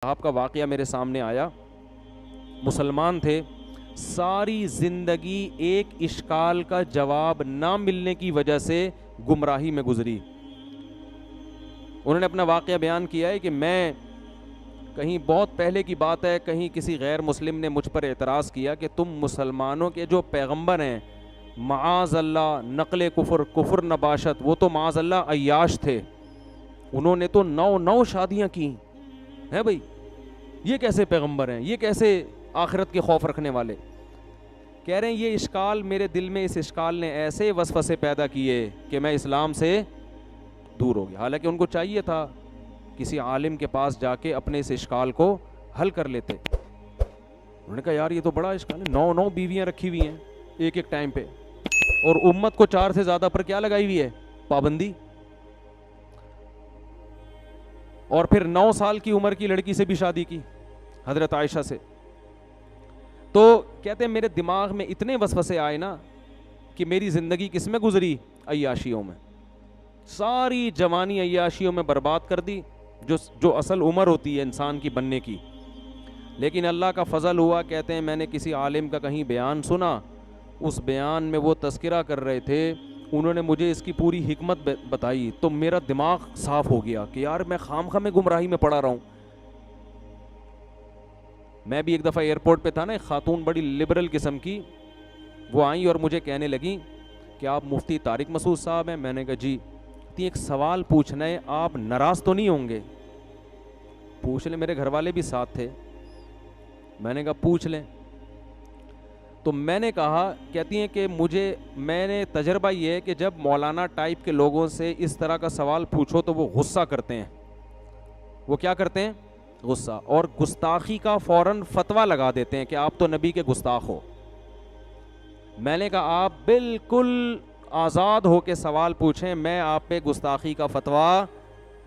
صاحب کا واقعہ میرے سامنے آیا. مسلمان تھے, ساری زندگی ایک اشکال کا جواب نہ ملنے کی وجہ سے گمراہی میں گزری. انہوں نے اپنا واقعہ بیان کیا ہے کہ میں کہیں بہت پہلے کی بات ہے, کہیں کسی غیر مسلم نے مجھ پر اعتراض کیا کہ تم مسلمانوں کے جو پیغمبر ہیں معاذ اللہ نقل کفر نباشت, وہ تو معاذ اللہ عیاش تھے, انہوں نے تو 9 شادیاں کی ہیں بھائی, یہ کیسے پیغمبر ہیں, یہ کیسے آخرت کے خوف رکھنے والے. کہہ رہے ہیں یہ اشکال میرے دل میں, اس اشکال نے ایسے وسوسے پیدا کیے کہ میں اسلام سے دور ہو گیا. حالانکہ ان کو چاہیے تھا کسی عالم کے پاس جا کے اپنے اس اشکال کو حل کر لیتے. انہوں نے کہا یار یہ تو بڑا اشکال ہے, 9 بیویاں رکھی ہوئی ہیں ایک ٹائم پہ, اور امت کو 4 سے زیادہ پر کیا لگائی ہوئی ہے, پابندی. اور پھر 9 سال کی عمر کی لڑکی سے بھی شادی کی, حضرت عائشہ سے. تو کہتے ہیں میرے دماغ میں اتنے وسوسے آئے نا کہ میری زندگی کس میں گزری, عیاشیوں میں. ساری جوانی عیاشیوں میں برباد کر دی, جو اصل عمر ہوتی ہے انسان کی بننے کی. لیکن اللہ کا فضل ہوا, کہتے ہیں میں نے کسی عالم کا کہیں بیان سنا, اس بیان میں وہ تذکرہ کر رہے تھے, انہوں نے مجھے اس کی پوری حکمت بتائی, تو میرا دماغ صاف ہو گیا کہ یار میں خامخواہ میں گمراہی میں پڑا رہا ہوں. میں بھی ایک دفعہ ایئرپورٹ پہ تھا نا, ایک خاتون بڑی لبرل قسم کی, وہ آئیں اور مجھے کہنے لگیں کہ آپ مفتی طارق مسعود صاحب ہیں. میں نے کہا جی. ایک سوال پوچھنا ہے, آپ ناراض تو نہیں ہوں گے؟ پوچھ لیں. میرے گھر والے بھی ساتھ تھے. میں نے کہا پوچھ لیں. تو میں نے کہا, کہتی ہیں کہ میں نے تجربہ یہ ہے کہ جب مولانا ٹائپ کے لوگوں سے اس طرح کا سوال پوچھو تو وہ غصہ کرتے ہیں. وہ کیا کرتے ہیں؟ غصہ. اور گستاخی کا فوراً فتویٰ لگا دیتے ہیں کہ آپ تو نبی کے گستاخ ہو. میں نے کہا آپ بالکل آزاد ہو کے سوال پوچھیں, میں آپ پہ گستاخی کا فتویٰ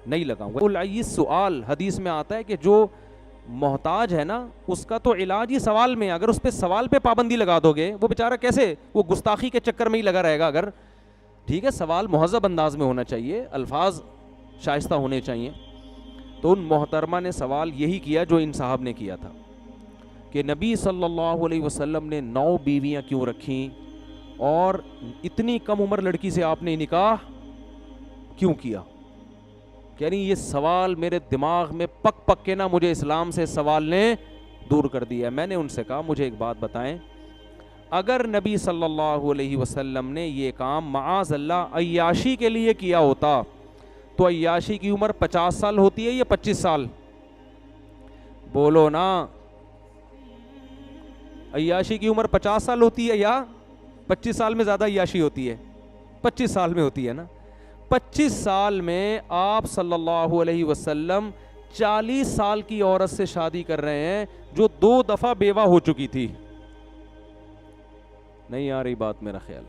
نہیں لگاؤں گا. العیس سوال, حدیث میں آتا ہے کہ جو محتاج ہے نا اس کا تو علاج ہی سوال میں. اگر اس پہ سوال پہ پابندی لگا دو گے, وہ بیچارہ کیسے, وہ گستاخی کے چکر میں ہی لگا رہے گا. اگر ٹھیک ہے سوال مہذب انداز میں ہونا چاہیے, الفاظ شائستہ ہونے چاہیے. تو ان محترمہ نے سوال یہی کیا جو ان صاحب نے کیا تھا کہ نبی صلی اللہ علیہ وسلم نے 9 بیویاں کیوں رکھیں, اور اتنی کم عمر لڑکی سے آپ نے نکاح کیوں کیا. کہہ رہی یہ سوال میرے دماغ میں پک پک کے نا مجھے اسلام سے سوال نے دور کر دیا. میں نے ان سے کہا مجھے ایک بات بتائیں, اگر نبی صلی اللہ علیہ وسلم نے یہ کام معاذ اللہ عیاشی کے لیے کیا ہوتا تو عیاشی کی عمر 50 سال ہوتی ہے یا 25 سال؟ بولو نا. عیاشی کی عمر 50 سال ہوتی ہے یا 25 سال میں زیادہ عیاشی ہوتی ہے؟ 25 سال میں ہوتی ہے نا. 25 سال میں آپ صلی اللہ علیہ وسلم 40 سال کی عورت سے شادی کر رہے ہیں جو 2 دفعہ بیوہ ہو چکی تھی. نہیں آ رہی بات میرا خیال.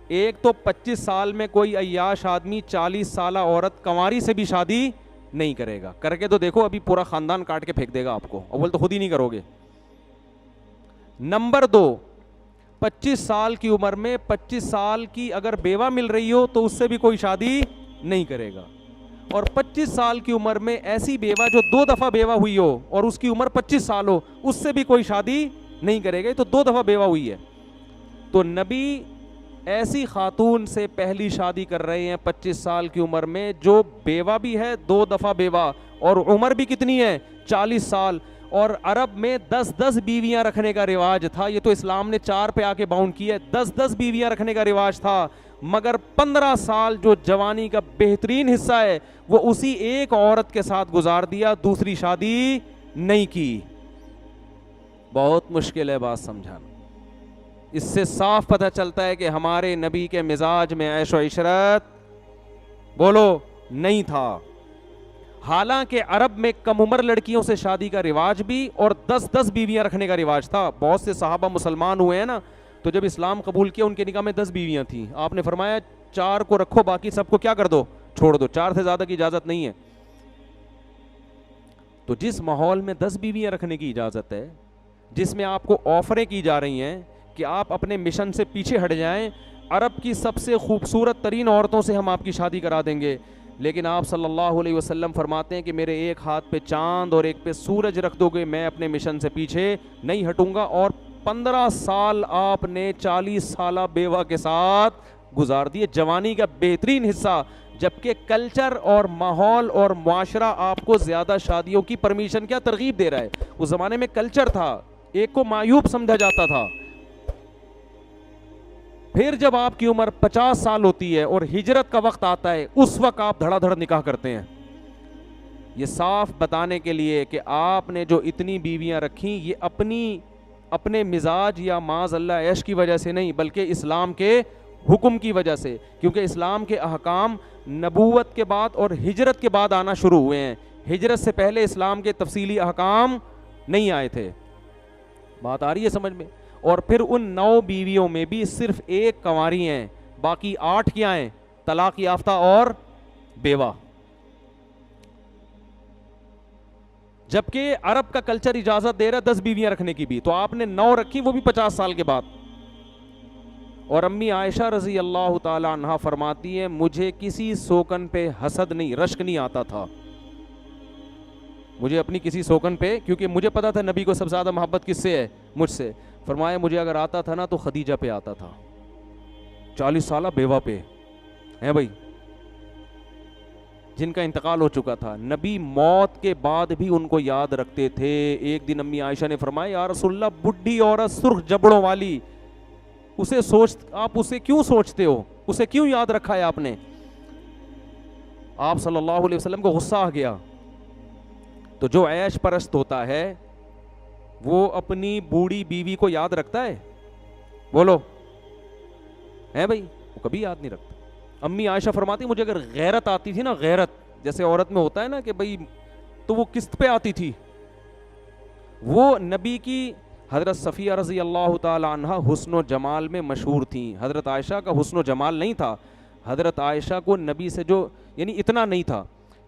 ایک تو 25 سال میں کوئی عیاش آدمی 40 سالہ عورت کنواری سے بھی شادی نہیں کرے گا. کر کے تو دیکھو, ابھی پورا خاندان کاٹ کے پھینک دے گا آپ کو. اول تو خود ہی نہیں کرو گے. نمبر 2, 25 سال کی عمر میں 25 سال کی اگر بیوہ مل رہی ہو تو اس سے بھی کوئی شادی نہیں کرے گا. اور 25 سال کی عمر میں ایسی بیوہ جو 2 دفعہ بیوہ ہوئی ہو اور اس کی عمر 25 سال ہو, اس سے بھی کوئی شادی نہیں کرے گا. تو 2 دفعہ بیوہ ہوئی ہے. تو نبی ایسی خاتون سے پہلی شادی کر رہے ہیں 25 سال کی عمر میں جو بیوہ بھی ہے, 2 دفعہ بیوہ, اور عمر بھی کتنی ہے, 40 سال. اور عرب میں 10 بیویاں رکھنے کا رواج تھا. یہ تو اسلام نے 4 پہ آ کے باؤنڈ کیا ہے. 10 بیویاں رکھنے کا رواج تھا, مگر 15 سال جو جوانی کا بہترین حصہ ہے وہ اسی ایک عورت کے ساتھ گزار دیا, دوسری شادی نہیں کی. بہت مشکل ہے بات سمجھانا. اس سے صاف پتہ چلتا ہے کہ ہمارے نبی کے مزاج میں عیش و عشرت بولو نہیں تھا. حالانکہ عرب میں کم عمر لڑکیوں سے شادی کا رواج بھی اور 10 بیویاں رکھنے کا رواج تھا. بہت سے صحابہ مسلمان ہوئے ہیں نا, تو جب اسلام قبول کیا ان کے نکاح میں 10 بیویاں تھیں. آپ نے فرمایا 4 کو رکھو, باقی سب کو کیا کر دو, چھوڑ دو. 4 سے زیادہ کی اجازت نہیں ہے. تو جس ماحول میں 10 بیویاں رکھنے کی اجازت ہے, جس میں آپ کو آفریں کی جا رہی ہیں کہ آپ اپنے مشن سے پیچھے ہٹ جائیں, عرب کی سب سے خوبصورت ترین عورتوں سے ہم آپ کی شادی کرا دیں گے, لیکن آپ صلی اللہ علیہ وسلم فرماتے ہیں کہ میرے ایک ہاتھ پہ چاند اور ایک پہ سورج رکھ دو گے میں اپنے مشن سے پیچھے نہیں ہٹوں گا. اور 15 سال آپ نے 40 سالہ بیوہ کے ساتھ گزار دیے, جوانی کا بہترین حصہ, جبکہ کلچر اور ماحول اور معاشرہ آپ کو زیادہ شادیوں کی پرمیشن کیا ترغیب دے رہا ہے. اس زمانے میں کلچر تھا, ایک کو معیوب سمجھا جاتا تھا. پھر جب آپ کی عمر 50 سال ہوتی ہے اور ہجرت کا وقت آتا ہے, اس وقت آپ دھڑا دھڑ نکاح کرتے ہیں. یہ صاف بتانے کے لیے کہ آپ نے جو اتنی بیویاں رکھیں یہ اپنے مزاج یا معاذ اللہ عیش کی وجہ سے نہیں, بلکہ اسلام کے حکم کی وجہ سے, کیونکہ اسلام کے احکام نبوت کے بعد اور ہجرت کے بعد آنا شروع ہوئے ہیں. ہجرت سے پہلے اسلام کے تفصیلی احکام نہیں آئے تھے. بات آ رہی ہے سمجھ میں؟ اور پھر ان 9 بیویوں میں بھی صرف ایک کنواری ہیں, باقی 8 کیا ہیں؟ طلاق یافتہ اور بیوہ. جبکہ عرب کا کلچر اجازت دے رہا ہے 10 بیویاں رکھنے کی بھی, تو آپ نے 9 رکھی, وہ بھی 50 سال کے بعد. اور امی عائشہ رضی اللہ تعالی عنہا فرماتی ہیں مجھے کسی سوکن پہ حسد نہیں, رشک نہیں آتا تھا مجھے اپنی کسی سوکن پہ, کیونکہ مجھے پتا تھا نبی کو سب سے زیادہ محبت کس سے ہے؟ مجھ سے. فرمایا مجھے اگر آتا تھا نا تو خدیجہ پہ آتا تھا, 40 سالہ بیوہ پہ ہیں بھائی, جن کا انتقال ہو چکا تھا. نبی موت کے بعد بھی ان کو یاد رکھتے تھے. ایک دن امی عائشہ نے فرمایا یا رسول اللہ بڈھی عورت سرخ جبڑوں والی, آپ اسے کیوں سوچتے ہو, اسے کیوں یاد رکھا ہے آپ نے؟ آپ صلی اللہ علیہ وسلم کو غصہ آ گیا. تو جو عیش پرست ہوتا ہے وہ اپنی بوڑھی بیوی کو یاد رکھتا ہے؟ بولو ہے بھائی, وہ کبھی یاد نہیں رکھتا. امی عائشہ فرماتی مجھے اگر غیرت آتی تھی نا, غیرت جیسے عورت میں ہوتا ہے نا کہ بھائی, تو وہ قسط پہ آتی تھی. وہ نبی کی حضرت صفیہ رضی اللہ تعالی عنہ حسن و جمال میں مشہور تھیں. حضرت عائشہ کا حسن و جمال نہیں تھا. حضرت عائشہ کو نبی سے جو یعنی اتنا نہیں تھا,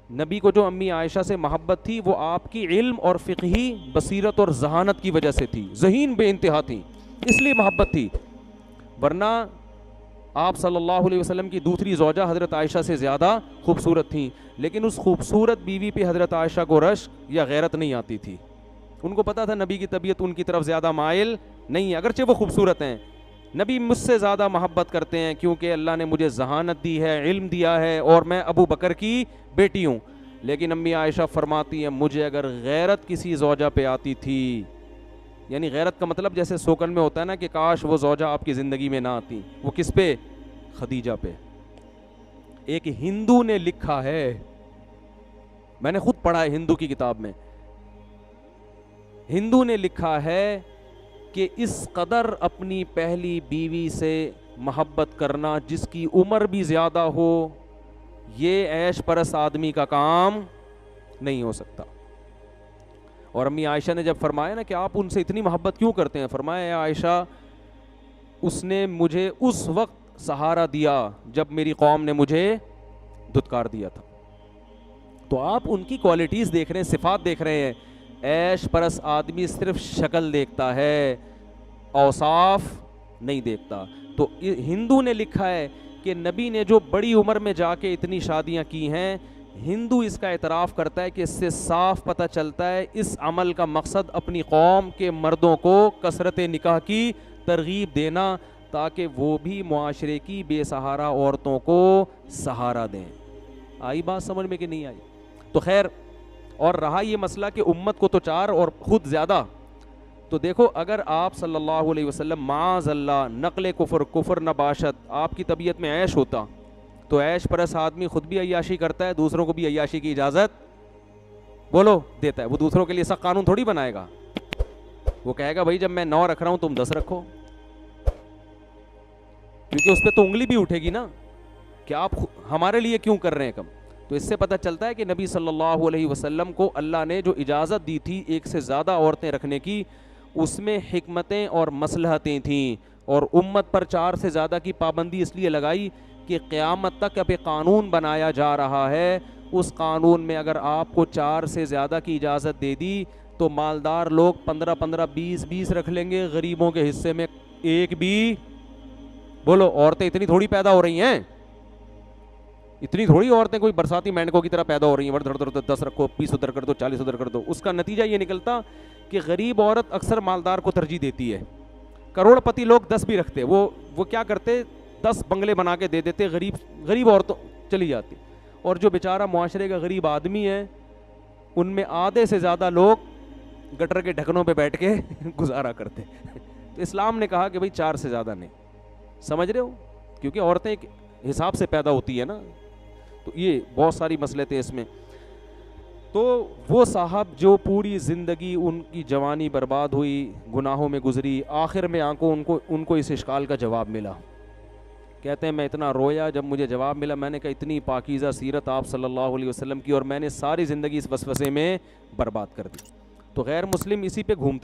نبی کو جو امی عائشہ سے محبت تھی وہ آپ کی علم اور فقہی بصیرت اور ذہانت کی وجہ سے تھی. ذہین بے انتہا تھی, اس لیے محبت تھی. ورنہ آپ صلی اللہ علیہ وسلم کی دوسری زوجہ حضرت عائشہ سے زیادہ خوبصورت تھیں, لیکن اس خوبصورت بیوی پہ حضرت عائشہ کو رشک یا غیرت نہیں آتی تھی. ان کو پتا تھا نبی کی طبیعت ان کی طرف زیادہ مائل نہیں ہے, اگرچہ وہ خوبصورت ہیں. نبی مجھ سے زیادہ محبت کرتے ہیں کیونکہ اللہ نے مجھے ذہانت دی ہے, علم دیا ہے, اور میں ابو بکر کی بیٹی ہوں. لیکن امی عائشہ فرماتی ہیں مجھے اگر غیرت کسی زوجہ پہ آتی تھی, یعنی غیرت کا مطلب جیسے سوکن میں ہوتا ہے نا کہ کاش وہ زوجہ آپ کی زندگی میں نہ آتی, وہ کس پہ؟ خدیجہ پہ. ایک ہندو نے لکھا ہے, میں نے خود پڑھا ہے ہندو کی کتاب میں, ہندو نے لکھا ہے کہ اس قدر اپنی پہلی بیوی سے محبت کرنا جس کی عمر بھی زیادہ ہو, یہ عیش پرست آدمی کا کام نہیں ہو سکتا. اور امی عائشہ نے جب فرمایا نا کہ آپ ان سے اتنی محبت کیوں کرتے ہیں, فرمایا اے عائشہ اس نے مجھے اس وقت سہارا دیا جب میری قوم نے مجھے دھتکار دیا تھا. تو آپ ان کی کوالٹیز دیکھ رہے ہیں, صفات دیکھ رہے ہیں. عیش پرست آدمی صرف شکل دیکھتا ہے, اوصاف نہیں دیکھتا. تو ہندو نے لکھا ہے کہ نبی نے جو بڑی عمر میں جا کے اتنی شادیاں کی ہیں, ہندو اس کا اعتراف کرتا ہے کہ اس سے صاف پتہ چلتا ہے اس عمل کا مقصد اپنی قوم کے مردوں کو کثرت نکاح کی ترغیب دینا تاکہ وہ بھی معاشرے کی بے سہارا عورتوں کو سہارا دیں. آئی بات سمجھ میں کہ نہیں آئی؟ تو خیر, اور رہا یہ مسئلہ کہ امت کو تو 4 اور خود زیادہ, تو دیکھو اگر آپ صلی اللہ علیہ وسلم معاذ اللہ نقل کفر نباشت آپ کی طبیعت میں عیش ہوتا تو عیش پرست آدمی خود بھی عیاشی کرتا ہے, دوسروں کو بھی عیاشی کی اجازت بولو دیتا ہے. وہ دوسروں کے لیے سخت قانون تھوڑی بنائے گا, وہ کہے گا بھائی جب میں 9 رکھ رہا ہوں تم 10 رکھو, کیونکہ اس پہ تو انگلی بھی اٹھے گی نا کہ آپ ہمارے لیے کیوں کر رہے ہیں کم. تو اس سے پتہ چلتا ہے کہ نبی صلی اللہ علیہ وسلم کو اللہ نے جو اجازت دی تھی ایک سے زیادہ عورتیں رکھنے کی, اس میں حکمتیں اور مصلحتیں تھیں, اور امت پر 4 سے زیادہ کی پابندی اس لیے لگائی کہ قیامت تک اب ایک قانون بنایا جا رہا ہے. اس قانون میں اگر آپ کو 4 سے زیادہ کی اجازت دے دی تو مالدار لوگ 15 20 رکھ لیں گے, غریبوں کے حصے میں ایک بھی. بولو عورتیں اتنی تھوڑی پیدا ہو رہی ہیں, اتنی تھوڑی عورتیں کوئی برساتی مینڈکوں کی طرح پیدا ہو رہی ہیں، دھڑ دھڑ 10 رکھو، 20 ادھر کر دو، 40 ادھر کر دو. اس کا نتیجہ یہ نکلتا کہ غریب عورت اکثر مالدار کو ترجیح دیتی ہے. کروڑ پتی لوگ 10 بھی رکھتے، وہ کیا کرتے، 10 بنگلے بنا کے دے دیتے، غریب عورتوں چلی جاتی. اور جو بیچارہ معاشرے کا غریب آدمی ہے، ان میں آدھے سے زیادہ لوگ گٹر کے ڈھکنوں پہ بیٹھ کے گزارا کرتے. تو اسلام نے کہا کہ بھائی 4 سے زیادہ نہیں. سمجھ رہے ہو؟ کیونکہ عورتیں ایک حساب سے پیدا ہوتی ہے نا. تو یہ بہت ساری مسئلے تھے اس میں. تو وہ صاحب جو پوری زندگی ان کی جوانی برباد ہوئی، گناہوں میں گزری، آخر میں ان کو اس اشکال کا جواب ملا. کہتے ہیں میں اتنا رویا جب مجھے جواب ملا. میں نے کہا اتنی پاکیزہ سیرت آپ صلی اللہ علیہ وسلم کی، اور میں نے ساری زندگی اس وسوسے میں برباد کر دی. تو غیر مسلم اسی پہ گھومتے